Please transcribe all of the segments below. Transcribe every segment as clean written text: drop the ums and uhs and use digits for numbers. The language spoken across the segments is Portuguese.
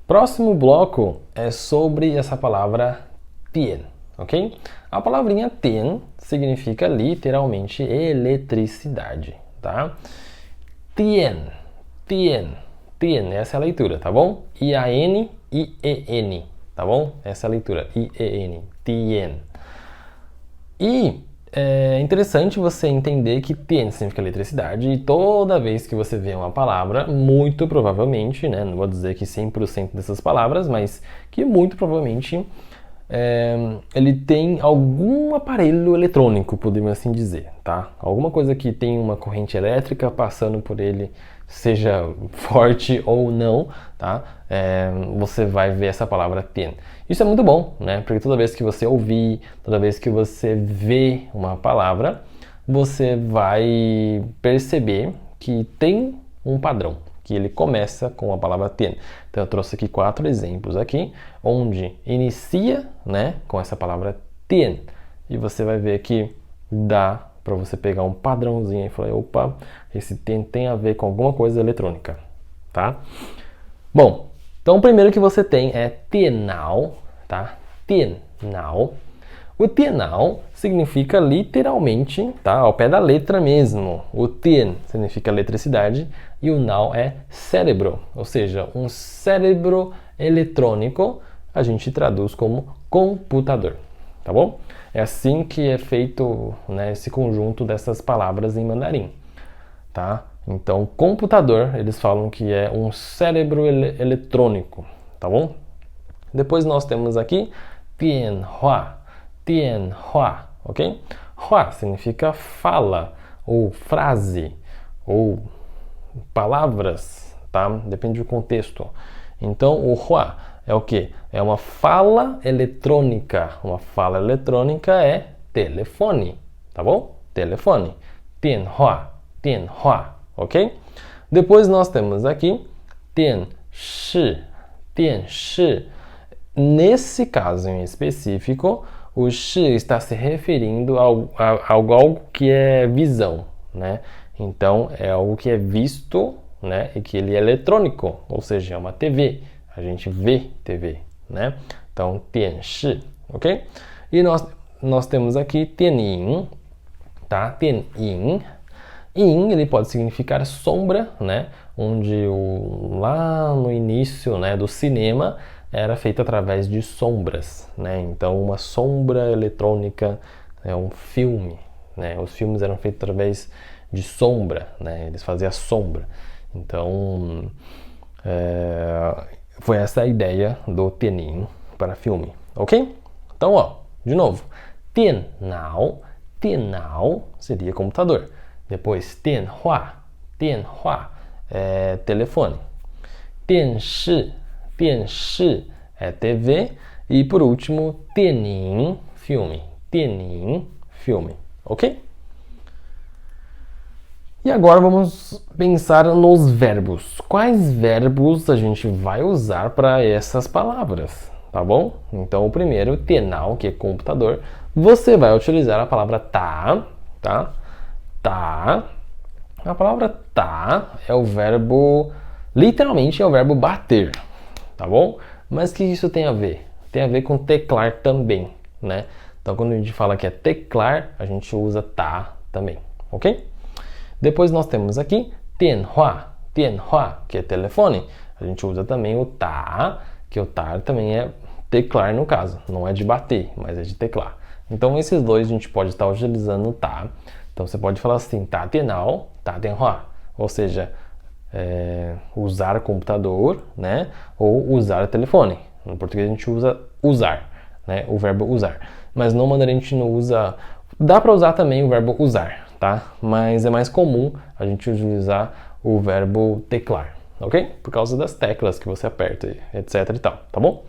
Próximo bloco é sobre essa palavra tien, ok? A palavrinha tien significa literalmente eletricidade, tá? Tien, tien, tien, essa é a leitura, tá bom? I-A-N, I-E-N, tá bom? Essa é a leitura, I-E-N, tien. E é interessante você entender que tien significa eletricidade e toda vez que você vê uma palavra, muito provavelmente, né, não vou dizer que 100% dessas palavras, mas que muito provavelmente ele tem algum aparelho eletrônico, podemos assim dizer, tá? Alguma coisa que tem uma corrente elétrica passando por ele, seja forte ou não, tá? Você vai ver essa palavra tien. Isso é muito bom, né? Porque toda vez que você ouvir, toda vez que você vê uma palavra, você vai perceber que tem um padrão, que ele começa com a palavra tien. Então eu trouxe aqui 4 exemplos aqui, onde inicia, né, com essa palavra tien. E você vai ver que dá para você pegar um padrãozinho e falar, opa, esse tien tem a ver com alguma coisa eletrônica, tá? Bom, então o primeiro que você tem é tienao, tá? Tienao. O tienao significa literalmente, tá? Ao pé da letra mesmo. O tien significa eletricidade e o nao é cérebro, ou seja, um cérebro eletrônico a gente traduz como computador, tá bom? É assim que é feito, né, esse conjunto dessas palavras em mandarim, tá? Então, computador, eles falam que é um cérebro eletrônico, tá bom? Depois nós temos aqui tianhua, tianhua, ok? Hua significa fala, ou frase, ou palavras, tá? Depende do contexto. Então, o hua é o que? É uma fala eletrônica. Uma fala eletrônica é telefone, tá bom? Telefone. Tianhua, tianhua, ok? Depois nós temos aqui tianshi, tianshi. Nesse caso em específico, o shi está se referindo a algo que é visão, né? Então, é algo que é visto, né? E que ele é eletrônico, ou seja, é uma TV. A gente vê TV, né? Então, tianshi, ok? E nós temos aqui tianyin, tá? Tianyin. Yin, ele pode significar sombra, né? Onde lá no início, né, do cinema era feito através de sombras, né? Então, uma sombra eletrônica é um filme, né? Os filmes eram feitos através de sombra, né? Eles faziam a sombra. Então, foi essa a ideia do tianyin para filme, ok? Então, ó, de novo, tianao, tianao seria computador. Depois, tianhua, tianhua é telefone. Tianshi, tianshi é TV. E por último, tianyin, filme. Tianyin, filme, ok? E agora vamos pensar nos verbos. Quais verbos a gente vai usar para essas palavras, tá bom? Então, o primeiro, tianao, que é computador, você vai utilizar a palavra tá, tá? Tá. A palavra tá é o verbo, literalmente é o verbo bater, tá bom? Mas o que isso tem a ver? Tem a ver com teclar também, né? Então, quando a gente fala que é teclar, a gente usa tá também, ok? Depois nós temos aqui tianhua, tianhua, que é telefone. A gente usa também o tá, que o tá também é teclar no caso. Não é de bater, mas é de teclar. Então esses dois a gente pode estar utilizando o tá. Então você pode falar assim, tá tianao, tá tianhua. Ou seja, usar computador, né? Ou usar telefone. No português a gente usa usar, né? O verbo usar. Mas no mandarim a gente não usa... Dá para usar também o verbo usar, tá? Mas é mais comum a gente utilizar o verbo teclar, ok? Por causa das teclas que você aperta, etc e tal, tá bom?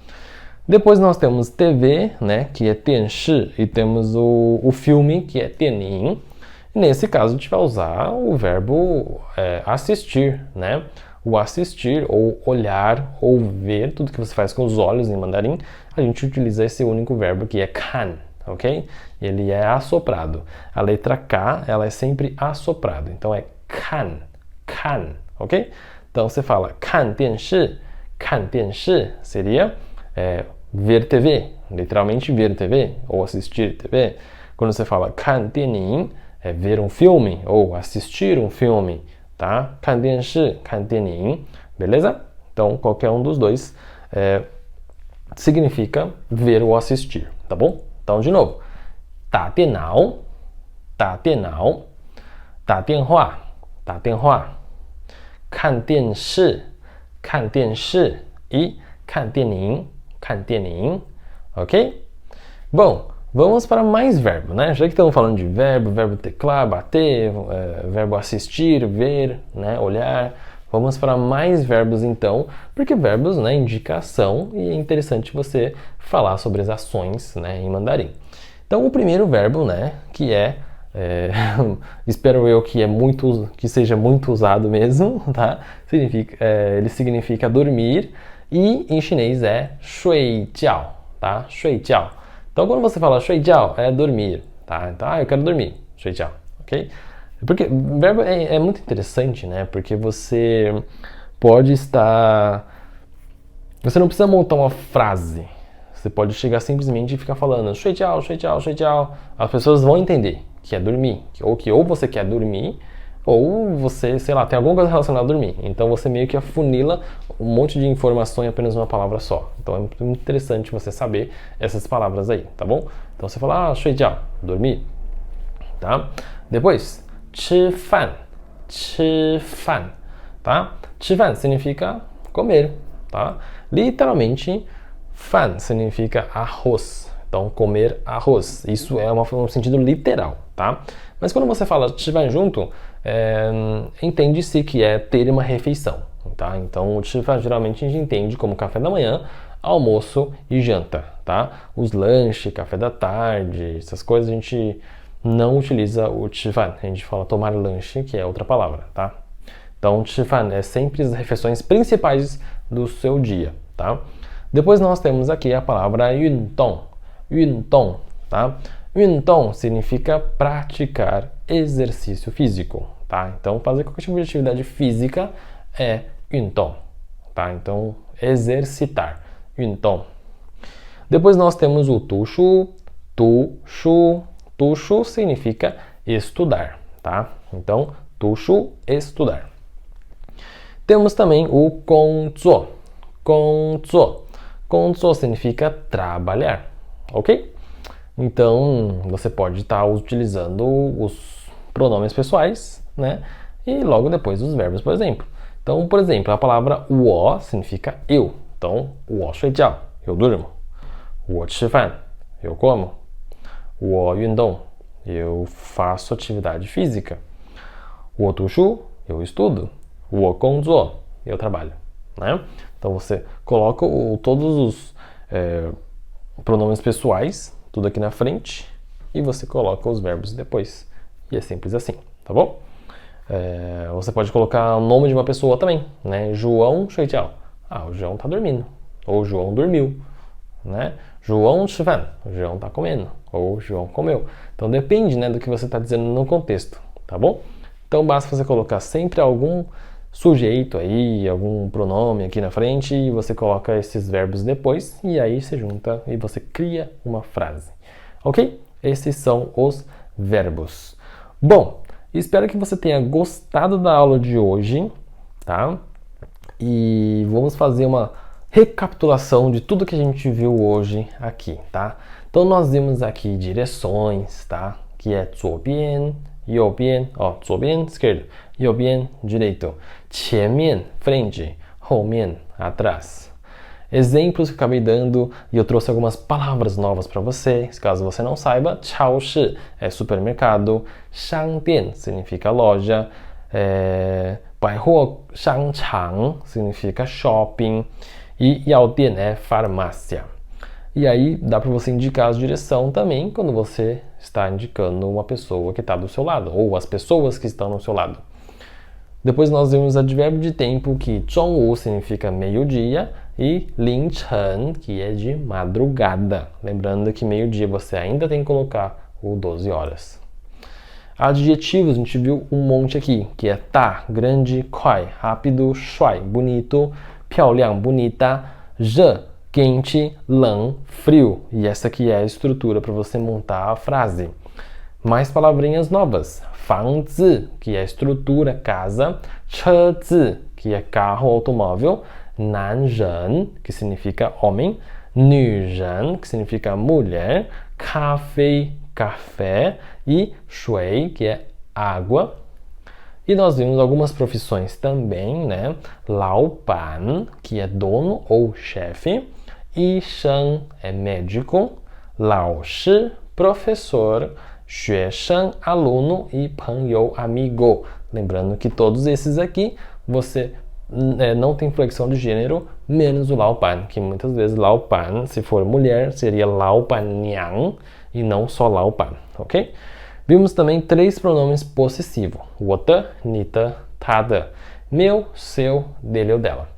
Depois nós temos TV, né, que é tianshi, e temos o filme, que é tianyin. Nesse caso a gente vai usar o verbo assistir, né? O assistir, ou olhar, ou ver, tudo que você faz com os olhos em mandarim, a gente utiliza esse único verbo que é kan, ok? Ele é assoprado. A letra K, ela é sempre assoprada. Então é kan, kan, ok? Então você fala kan 电视,看电视 seria ver TV, literalmente ver TV ou assistir TV. Quando você fala 看电影, é ver um filme ou assistir um filme, tá? 看电视, 看电影, beleza? Então, qualquer um dos dois significa ver ou assistir, tá bom? Então, de novo, 打电脑, 打电脑, 打电话, 打电话, 看电视, 看电视 e 看电影, 看电影, ok? Bom, vamos para mais verbo, né? Já que estamos falando de verbo teclar, bater, verbo assistir, ver, né? Olhar. Vamos para mais verbos então, porque verbos, né, indicação e é interessante você falar sobre as ações, né, em mandarim. Então o primeiro verbo, né, que espero eu que seja muito usado mesmo, tá? Ele significa dormir e em chinês é 睡觉, tá? 睡觉. Então quando você fala 睡觉 é dormir, tá? Então, eu quero dormir, 睡觉, ok? Porque o verbo é muito interessante, né? Porque você pode estar... Você não precisa montar uma frase. Você pode chegar simplesmente e ficar falando 睡觉,睡觉, 睡觉. As pessoas vão entender que é dormir. Ou você quer dormir, ou você, sei lá, tem alguma coisa relacionada a dormir. Então você meio que afunila um monte de informação em apenas uma palavra só. Então é muito interessante você saber essas palavras aí, tá bom? Então você fala 睡觉, dormir, tá? Depois, 吃饭, 吃饭, tá? 吃饭 significa comer, tá? Literalmente, 饭 significa arroz. Então, comer arroz. Isso é um sentido literal, tá? Mas quando você fala 吃饭 junto, entende-se que é ter uma refeição, tá? Então, o 吃饭 geralmente a gente entende como café da manhã, almoço e janta, tá? Os lanches, café da tarde, essas coisas a gente não utiliza o 吃饭, a gente fala tomar lanche, que é outra palavra, tá? Então, 吃饭 é sempre as refeições principais do seu dia, tá? Depois nós temos aqui a palavra 运动, 运动, tá? 运动 significa praticar exercício físico, tá? Então, fazer qualquer tipo de atividade física é 运动, tá? Então, exercitar, 运动. Depois nós temos o 读书, 读书, 读书 significa estudar, tá? Então, 读书, estudar. Temos também o 工作, 工作. 工作 significa trabalhar, ok? Então, você pode estar utilizando os pronomes pessoais, né? E logo depois os verbos, por exemplo. Então, por exemplo, a palavra 我 significa eu. Então, 我睡觉, eu durmo. 我吃饭, eu como. 我运动, eu faço atividade física. 我读书, eu estudo. 我工作, eu trabalho, né? Então você coloca todos os pronomes pessoais, tudo aqui na frente, e você coloca os verbos depois. E é simples assim, tá bom? Você pode colocar o nome de uma pessoa também, né? João 睡觉. O João tá dormindo. Ou o João dormiu, né? João 吃饭. O João tá comendo. Ou o João comeu. Então depende, né, do que você está dizendo no contexto, tá bom? Então basta você colocar sempre algum sujeito aí, algum pronome aqui na frente e você coloca esses verbos depois e aí você junta e você cria uma frase, ok? Esses são os verbos. Bom, espero que você tenha gostado da aula de hoje, tá? E vamos fazer uma recapitulação de tudo que a gente viu hoje aqui, tá? Então nós vimos aqui direções, tá? Que é 左边, 右边, ó, 左边 esquerdo, 右边 direito, 前面 frente, 后面 atrás. Exemplos que eu acabei dando e eu trouxe algumas palavras novas para você, caso você não saiba. 超市 é supermercado, 商店 significa loja, 百货商场 significa shopping e 药店 é farmácia. E aí dá para você indicar a direção também quando você está indicando uma pessoa que está do seu lado, ou as pessoas que estão no seu lado. Depois nós vimos advérbio de tempo, que 中午 significa meio-dia, e 凌晨, que é de madrugada. Lembrando que meio-dia você ainda tem que colocar o 12 horas. Adjetivos, a gente viu um monte aqui, que é tá, grande, 快, rápido, 帅, bonito, 漂亮 bonita, 热 quente, 冷 frio. E essa aqui é a estrutura para você montar a frase. Mais palavrinhas novas. 房子, que é estrutura, casa. 车子, que é carro, automóvel. 男人, que significa homem. 女人, que significa mulher. 咖啡, café. E 水, que é água. E nós vimos algumas profissões também, né? 老板, que é dono ou chefe. 医生 é médico. 老师, professor. 学生, aluno. E 朋友, amigo. Lembrando que todos esses aqui, você não tem flexão de gênero, menos o 老板, que muitas vezes 老板, se for mulher, seria 老板娘e não só 老板, ok? Vimos também 3 pronomes possessivos. 我的, 你的, 他的. Meu, seu, dele ou dela.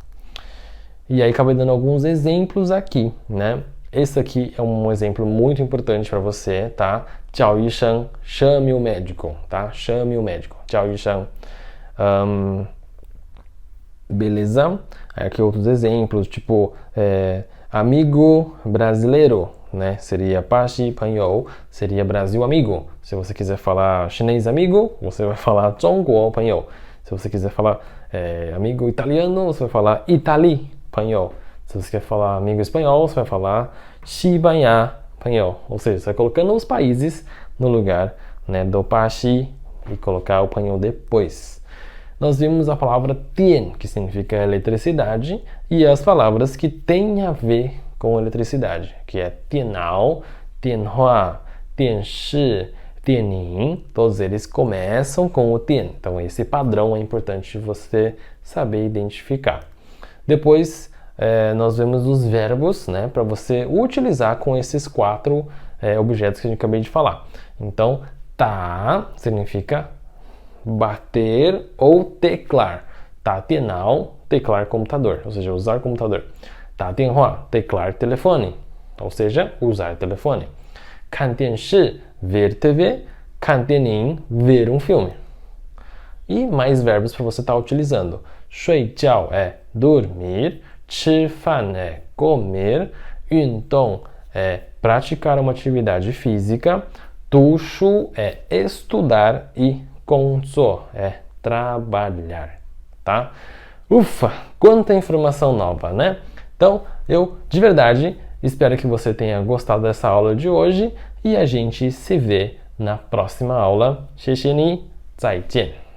E aí acabei dando alguns exemplos aqui, né? Esse aqui é um exemplo muito importante para você, tá? 叫医生, chame o médico, tá? Chame o médico. 叫医生. Beleza? Aí aqui outros exemplos, tipo amigo brasileiro, né? Seria 巴西朋友, seria Brasil amigo. Se você quiser falar chinês amigo, você vai falar 中国朋友. Se você quiser falar amigo italiano, você vai falar Itali 朋友. Se você quer falar amigo espanhol, você vai falar 西班牙朋友. Ou seja, você vai colocando os países no lugar, né, do 巴西e colocar o 朋友 depois. Nós vimos a palavra 电, que significa eletricidade, e as palavras que têm a ver com eletricidade, que é 电脑, 电话, 电视, 电影. Todos eles começam com o 电. Então esse padrão é importante você saber identificar. Depois nós vemos os verbos, né, para você utilizar com esses 4 objetos que a gente acabei de falar. Então, tá significa bater ou teclar. Tá 电脑, teclar computador, ou seja, usar computador. Tá 电话, teclar telefone, ou seja, usar telefone. 看电视, ver TV. 看电影, ver um filme. E mais verbos para você estar utilizando. 睡觉 é dormir. 吃饭 é comer. 运动 é praticar uma atividade física. 读书 é estudar. E 工作 é trabalhar, tá? Ufa, quanta informação nova, né? Então, eu de verdade espero que você tenha gostado dessa aula de hoje e a gente se vê na próxima aula. 谢谢你，再见。